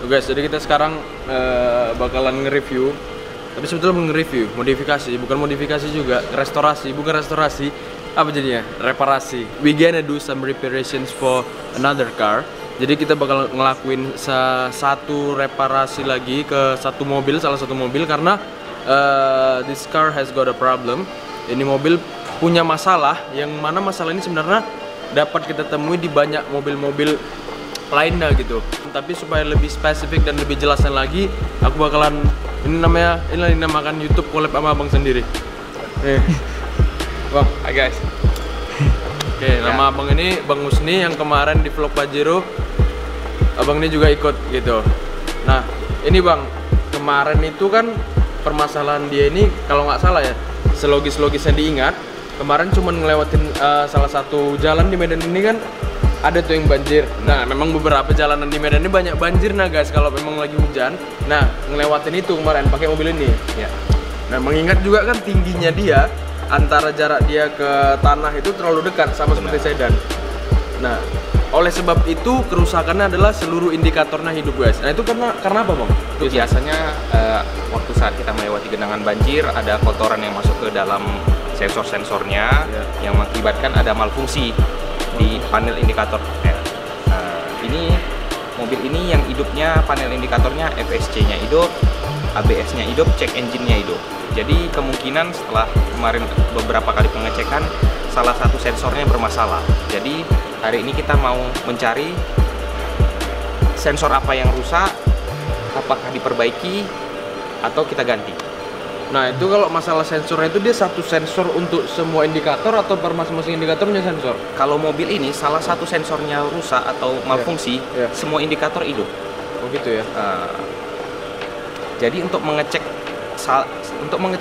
Guys, jadi kita sekarang bakalan nge-review. Tapi sebetulnya nge-review, modifikasi, bukan modifikasi juga, restorasi, bukan restorasi. Apa jadinya? Reparasi. We gonna do some reparations for another car. Jadi kita bakal ngelakuin satu reparasi lagi ke salah satu mobil karena this car has got a problem. Ini mobil punya masalah, yang mana masalah ini sebenarnya dapat kita temui di banyak mobil-mobil lainnya gitu. Tapi supaya lebih spesifik dan lebih jelasnya lagi, aku bakalan ini dinamakan YouTube collab sama abang sendiri. Bang, hi guys. Oke, nama abang ini Bang Husni yang kemarin di vlog Pajero. Abang ini juga ikut gitu. Nah, ini bang, kemarin itu kan permasalahan dia ini kalau nggak salah ya, selogis-logisnya diingat, kemarin cuma ngelewatin salah satu jalan di Medan ini kan ada tuh yang banjir. Nah, memang beberapa jalanan di Medan ini banyak banjir nah guys kalau memang lagi hujan. Nah, ngelewatin itu kemarin pakai mobil ini. Ya. Nah, mengingat juga kan tingginya dia, antara jarak dia ke tanah itu terlalu dekat sama seperti sedan. Nah, oleh sebab itu kerusakannya adalah seluruh indikatornya hidup guys. Nah, itu karena apa bang? Itu biasanya waktu saat kita melewati genangan banjir ada kotoran yang masuk ke dalam sensor-sensornya yang mengakibatkan ada malfungsi di panel indikator. Ini mobil ini yang hidupnya panel indikatornya FSC-nya hidup, ABS-nya hidup, check engine-nya hidup. Jadi kemungkinan setelah kemarin beberapa kali pengecekan salah satu sensornya bermasalah. Jadi hari ini kita mau mencari sensor apa yang rusak, apakah diperbaiki atau kita ganti. Nah, itu kalau masalah sensornya itu dia satu sensor untuk semua indikator atau per masing-masing indikator punya sensor? Kalau mobil ini salah satu sensornya rusak atau malfungsi, semua indikator hidup. Oh gitu ya. Jadi untuk mengecek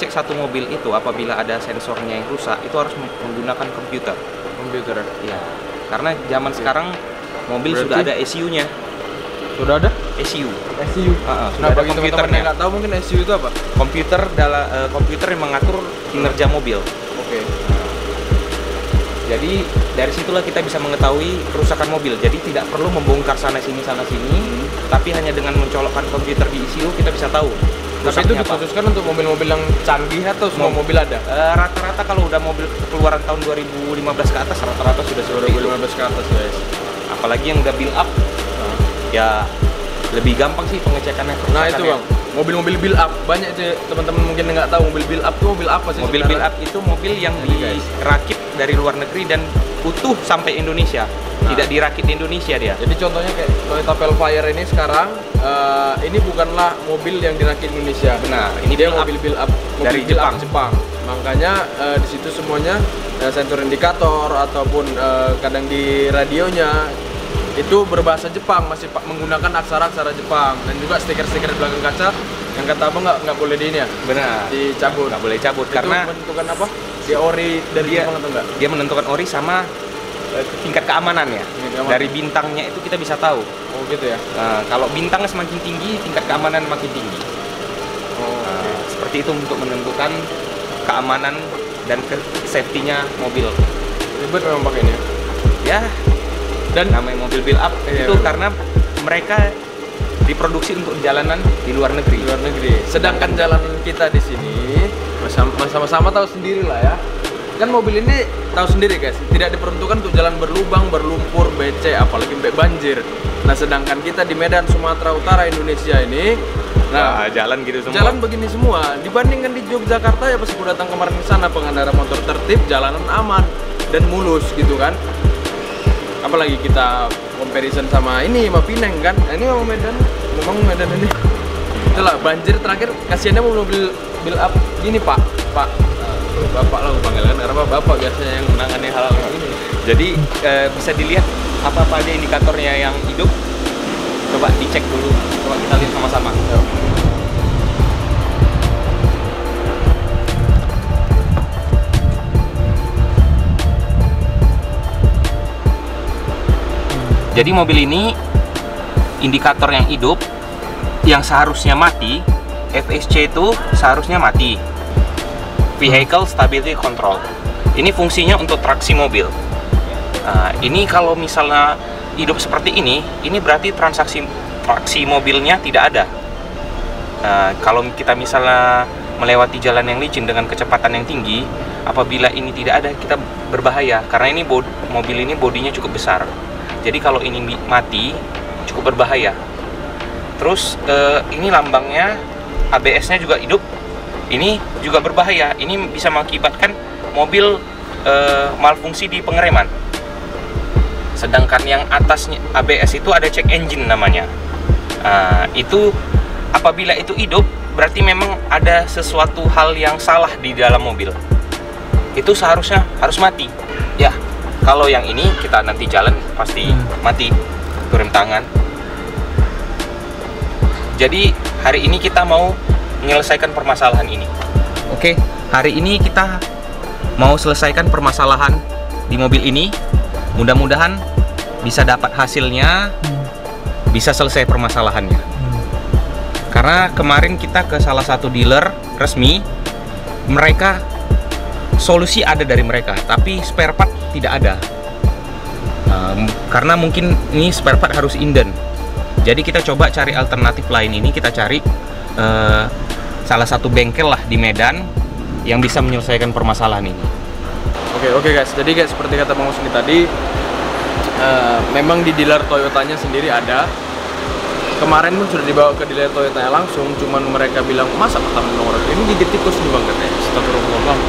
satu mobil itu apabila ada sensornya yang rusak itu harus menggunakan komputer. Komputer. Iya. Karena zaman sekarang mobil sudah ada ECU-nya. Sudah ada? ECU. Sudah ada komputernya. Nggak tahu mungkin ECU itu apa? Komputer yang mengatur kinerja mobil. Oke. Jadi dari situlah kita bisa mengetahui kerusakan mobil. Jadi tidak perlu membongkar sana sini, tapi hanya dengan mencolokkan komputer di ECU kita bisa tahu. Tapi itu dikhususkan untuk mobil-mobil yang canggih atau semua mobil ada? Rata-rata kalau udah mobil keluaran tahun 2015 ke atas, rata-rata sudah 2015 ke atas guys. Apalagi yang udah build up, ya lebih gampang sih pengecekannya. Nah itu bang, mobil-mobil build up, banyak teman-teman mungkin nggak tahu mobil build up itu mobil apa sih? Mobil build up itu mobil yang dirakit dari luar negeri dan utuh sampai Indonesia. Tidak dirakit di Indonesia dia. Jadi contohnya kayak Toyota Velfire ini sekarang, ini bukanlah mobil yang dirakit di Indonesia. Benar, ini dia mobil build up dari Jepang. Makanya di situ semuanya sensor indikator ataupun kadang di radionya itu berbahasa Jepang, masih menggunakan aksara-aksara Jepang, dan juga stiker-stiker di belakang kaca yang kata abang nggak boleh di ini ya? Benar. Dicabut. Nggak boleh cabut itu karena menentukan apa? Dia ori dari Jepang atau enggak? Dia menentukan ori sama tingkat keamanannya. Dari bintangnya itu kita bisa tahu. Oh gitu ya. Kalau bintangnya semakin tinggi, tingkat keamanan makin tinggi. Seperti itu untuk menentukan keamanan dan safety-nya mobil. Ribet memang pakai ini. Ya. Dan namanya mobil build up itu karena mereka diproduksi untuk jalanan di luar negeri. Sedangkan jalanan kita di sini sama-sama tahu sendiri lah ya. Kan mobil ini tahu sendiri guys, tidak diperuntukkan untuk jalan berlubang, berlumpur, becek, apalagi banjir. Nah, sedangkan kita di Medan, Sumatera Utara, Indonesia ini, jalan gitu semua. Jalan begini semua. Dibandingkan di Yogyakarta ya pas aku datang kemarin ke sana, pengendara motor tertib, jalanan aman dan mulus gitu kan. Apalagi kita comparison sama ini, sama Pineng kan. Nah, ini memang Medan ini. Itulah banjir terakhir kasihannya mobil build up gini Pak. Bapak lah panggil kan, karena bapak biasanya yang menangani hal-hal ini. Jadi bisa dilihat apa aja indikatornya yang hidup. Coba dicek dulu, coba kita lihat sama-sama. Jadi mobil ini indikator yang hidup, yang seharusnya mati, FSC itu seharusnya mati. Vehicle Stability Control. Ini fungsinya untuk traksi mobil. Ini kalau misalnya hidup seperti ini berarti transaksi traksi mobilnya tidak ada. Kalau kita misalnya melewati jalan yang licin dengan kecepatan yang tinggi, apabila ini tidak ada, kita berbahaya karena ini mobil ini bodinya cukup besar. Jadi kalau ini mati cukup berbahaya. Terus ini lambangnya, ABS-nya juga hidup. Ini juga berbahaya. Ini bisa mengakibatkan mobil malfungsi di pengereman. Sedangkan yang atasnya ABS itu ada check engine namanya. Itu apabila itu hidup, berarti memang ada sesuatu hal yang salah di dalam mobil. Itu seharusnya harus mati. Ya, kalau yang ini kita nanti jalan pasti mati, rem tangan. Jadi hari ini kita mau menyelesaikan permasalahan ini. Oke, hari ini kita mau selesaikan permasalahan di mobil ini. Mudah-mudahan bisa dapat hasilnya, bisa selesai permasalahannya. Karena kemarin kita ke salah satu dealer resmi, mereka solusi ada dari mereka, tapi spare part tidak ada. Karena mungkin ini spare part harus inden. Jadi kita coba cari alternatif lain. Ini kita cari salah satu bengkel lah di Medan yang bisa menyelesaikan permasalahan ini. Oke guys, jadi guys seperti kata Bang Husni tadi, memang di dealer Toyotanya sendiri ada. Kemarin pun sudah dibawa ke dealer Toyotanya langsung, cuman mereka bilang, masa pertama nomor ini gigit tikus nih bang, katanya. Astagfirullah bang,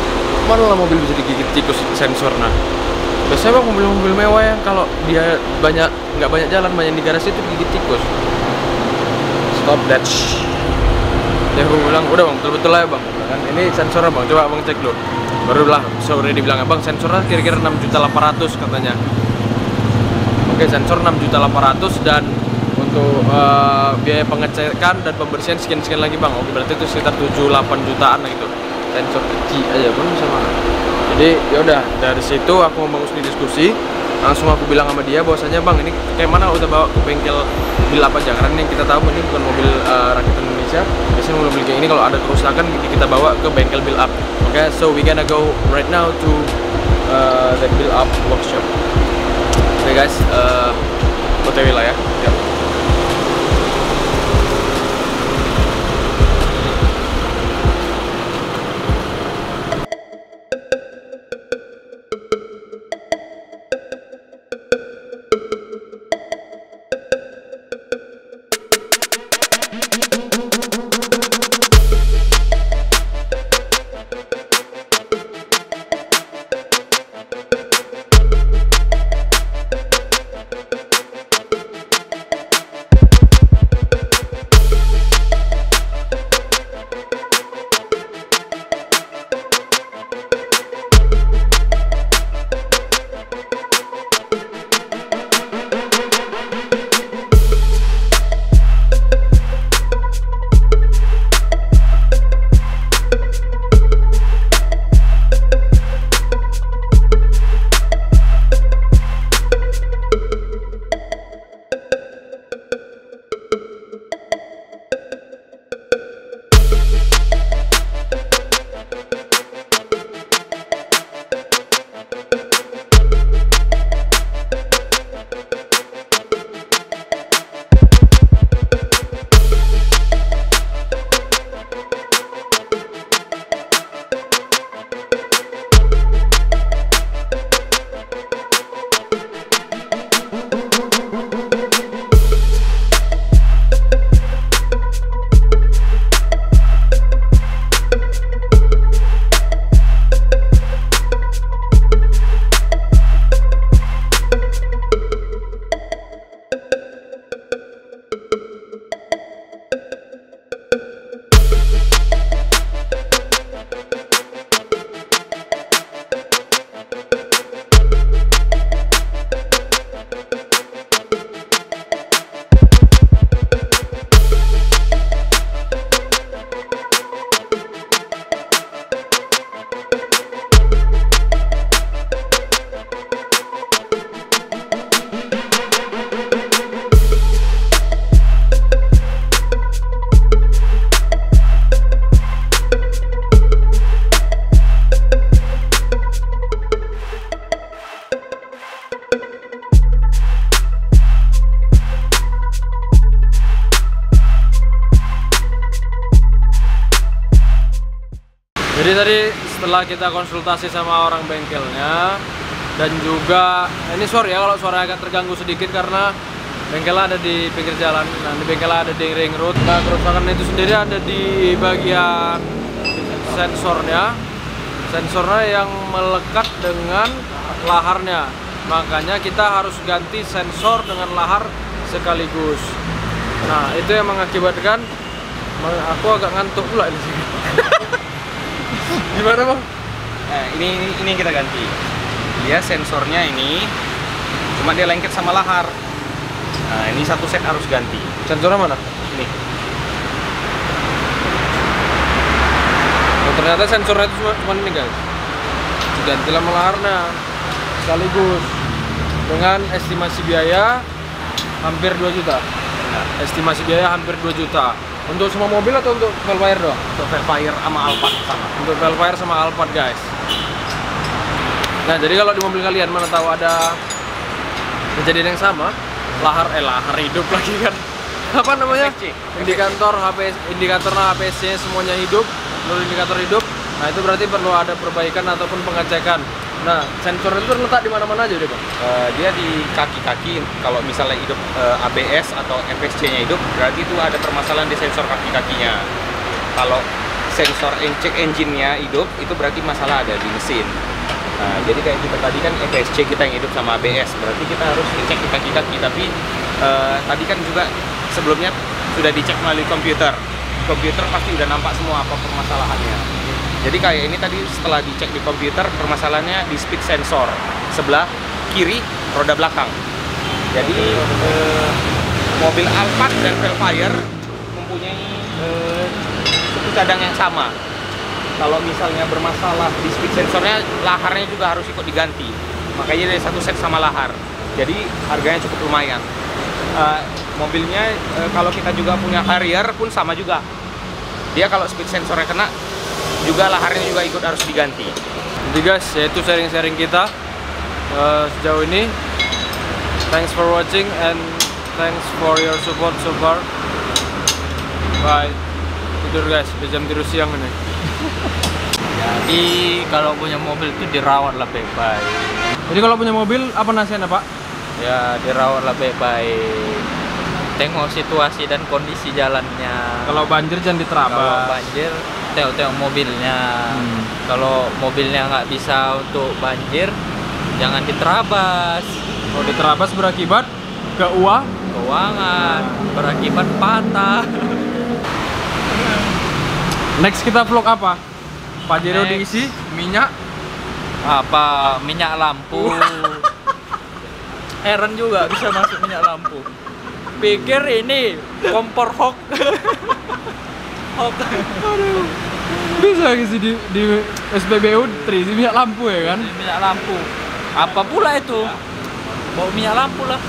mana lah mobil bisa digigit tikus sensor. Nah, biasanya bang mobil-mobil mewah yang kalau dia nggak banyak jalan, banyak di garasi itu gigit tikus. Stop that. Ya gue bilang, udah bang, betul-betul lah ya bang. Kan ini sensornya bang, coba bang cek dulu. Baru lah sore dibilang, bang sensornya kira-kira 6.800.000 katanya. Oke, sensor 6.800.000 dan untuk biaya pengecekan dan pembersihan sekian lagi bang. Oke, berarti itu sekitar 7-8 jutaan lah gitu. Sensor kecil aja pun sama. Jadi ya udah, dari situ aku mau bangun diskusi, langsung aku bilang sama dia bahwasanya bang ini kayak mana udah bawa ke bengkel build up aja, karena yang kita tahu ini bukan mobil rakitan Indonesia. Biasanya mobil kayak ini kalau ada kerusakan kita bawa ke bengkel build up. Okay, so we gonna go right now to the build up workshop. Oke guys, OTW lah ya. Yep. Jadi tadi setelah kita konsultasi sama orang bengkelnya, dan juga ini sorry ya kalau suara agak terganggu sedikit karena bengkelnya ada di pinggir jalan. Nah, di bengkelnya ada di ring road. Nah, kerusakan itu sendiri ada di bagian sensornya yang melekat dengan laharnya. Makanya kita harus ganti sensor dengan lahar sekaligus. Nah, itu yang mengakibatkan aku agak ngantuk pula di sini. Gimana, Bang? Nah, ini yang kita ganti. Dia sensornya ini cuma dia lengket sama lahar. Nah, ini satu set harus ganti. Sensornya mana? Ini. Oh, ternyata sensornya itu cuma ini, guys. Gantilah laharnya sekaligus dengan estimasi biaya hampir 2 juta. Estimasi biaya hampir 2 juta. Untuk semua mobil atau untuk Velfire doang? Untuk Velfire sama Alphard sama. Untuk Velfire sama Alphard, guys. Nah, jadi kalau di mobil kalian mana tahu ada kejadian yang sama, lahar hidup lagi kan? Apa namanya? Indikatornya HPS-nya semuanya hidup, seluruh indikator hidup. Nah, itu berarti perlu ada perbaikan ataupun pengecekan. Nah, sensor itu terletak di mana-mana aja deh, Bang? Dia di kaki-kaki. Kalau misalnya hidup ABS atau FSC-nya hidup, berarti itu ada permasalahan di sensor kaki-kakinya. Kalau sensor check engine-nya hidup, itu berarti masalah ada di mesin. Nah, jadi kayak kita tadi kan FSC kita yang hidup sama ABS, berarti kita harus ngecek di kaki-kaki. Tapi tadi kan juga sebelumnya sudah dicek melalui komputer. Komputer pasti udah nampak semua apa permasalahannya. Jadi kayak ini tadi setelah dicek di komputer, permasalahannya di speed sensor sebelah kiri roda belakang. Jadi mobil Alphard dan Velfire mempunyai suku cadang yang sama. Kalau misalnya bermasalah di speed sensornya, laharnya juga harus ikut diganti. Makanya dari satu set sama lahar. Jadi harganya cukup lumayan. Mobilnya kalau kita juga punya Harrier pun sama juga. Dia kalau speed sensornya kena, juga laharnya juga ikut harus diganti. Jadi guys, yaitu sharing-sharing kita sejauh ini. Thanks for watching and thanks for your support so far. Bye. Tidur guys, udah jam tidur siang ini. Jadi kalau punya mobil itu dirawat lah baik-baik. Jadi kalau punya mobil apa nasihatnya, Pak? Ya dirawat lah baik-baik. Tengok situasi dan kondisi jalannya. Kalau banjir jangan diterabas. Kalau banjir tengok mobilnya. Kalau mobilnya nggak bisa untuk banjir, jangan diterabas. Kalau diterabas berakibat keuangan, berakibat patah. Next kita vlog apa? Pajero Next. diisi minyak. Apa minyak lampu? Heran juga bisa masuk minyak lampu. Pikir ini kompor hok. Aduh. Bisa sih di SPBU terisi minyak lampu ya kan? Minyak lampu. Apa pula itu? Bawa minyak lampu lah.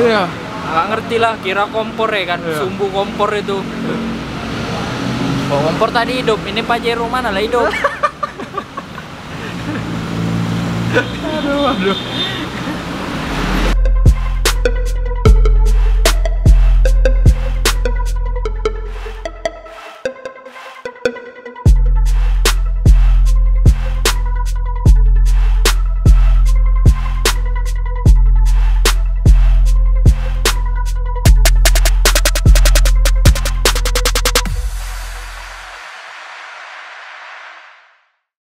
Iya. Nggak ngerti lah, kira kompor ya kan? Iya. Sumbu kompor itu. Bawa kompor tadi hidup, ini Pajero mana lah hidup? Aduh.